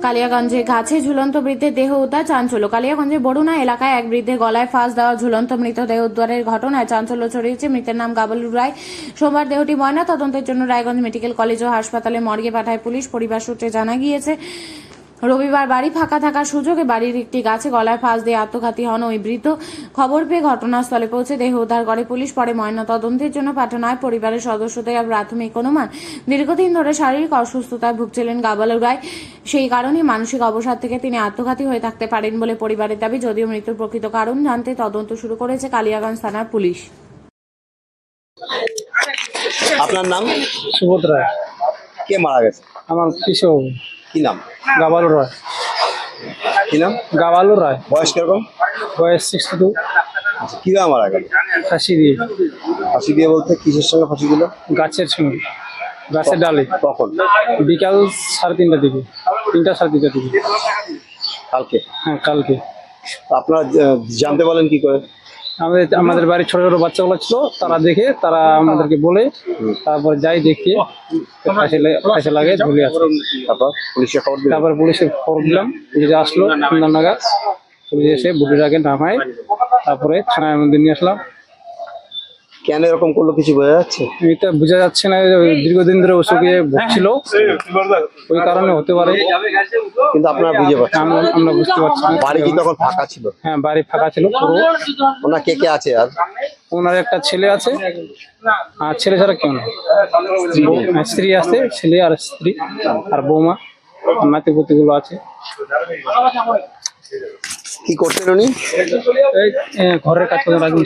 কালিয়াগঞ্জে গাছে ঝুলন্ত বৃদ্ধের দেহ উদ্ধার, চাঞ্চল্য। কালিয়াগঞ্জের বরুণা এলাকায় এক বৃদ্ধের গলায় ফাঁস দেওয়া ঝুলন্ত মৃতদেহ উদ্ধারের ঘটনায় চাঞ্চল্য ছড়িয়েছে। মৃতের নাম গাবালুর রায়। সোমবার দেহটি ময়না তদন্তের জন্য রায়গঞ্জ মেডিকেল কলেজ ও হাসপাতালে মর্গে পাঠায় পুলিশ। পরিবার সূত্রে জানা গিয়েছে, রবিবার বাড়ি ফাঁকা থাকার সুযোগে বাড়ির একটি গাছে গলায় ফাঁস দিয়ে আত্মঘাতী হন ওই বৃদ্ধ। খবর পেয়ে ঘটনাস্থলে পৌঁছে দেহ উদ্ধার করে পুলিশ। পরে ময়না তদন্তের জন্য পাঠানো হয়। পরিবারের সদস্যদের প্রাথমিক অনুমান, দীর্ঘদিন ধরে শারীরিক অসুস্থতায় ভুগছিলেন গাবালুর রায়। সেই কারণে মানসিক অবসাদ থেকে তিনি আত্মঘাতী হয়ে থাকতে পারেন বলে পরিবারের দাবি। যদিও মৃত্যুর প্রকৃত কারণ জানতে তদন্ত শুরু করেছে কালিয়াগঞ্জ থানার পুলিশ। আপনার নাম? সুবোধ রায়। কে মারা গেছে? আমার পিসো। কি নাম? গাবালুর রায়। কি নাম? গাবালুর রায়। বয়স কিরকম? বয়স 62। কিভাবে মারা গেল? ফাঁসি দিয়ে। ফাঁসি দিয়ে বলতে কিসের সঙ্গে ফাঁসি দিল? গাছের সঙ্গে, গাছের ডালে। কখন? বিকাল 3:30টার দিকে, 3টা 3:30টার দিকে। কালকে? হ্যাঁ, কালকে। আপনারা জানতে বলেন কি করে? আমাদের বাড়ির ছোট ছোট বাচ্চাগুলো ছিল, তারা দেখে তারা আমাদেরকে বলে, তারপর যাই দেখে ফাঁসি লাগে ঝুলে আছে। তারপর পুলিশে খবর দিলেন? তারপর পুলিশে খবর দিলাম, পুলিশে আসলো সন্ধ্যা নাগাদ। পুলিশ এসে বুড়িটাকে নামায়, তারপরে থানার মধ্যে নিয়ে আসলাম। কেন এরকম করলো কিছু বোঝা যাচ্ছে? এটা বোঝা যাচ্ছে না, দীর্ঘদিন ধরে অসুখে ভুগছিল, ওই কারণে হতে পারে, কিন্তু আপনারা বুঝে পাচ্ছেন? আমরা বুঝতে পারছি না। বাড়ি কি তখন ফাঁকা ছিল? হ্যাঁ, বাড়ি ফাঁকা ছিল পুরো। ওনার কে কে আছে? আর ওনার একটা ছেলে আছে, আর ছেলে ছাড়া কেউ না। স্ত্রী আছে, ছেলে আর স্ত্রী আর বৌমা, নাতি পুতিগুলো আছে। কি করতেন উনি? ঘরের কাজ করে রাখবেন।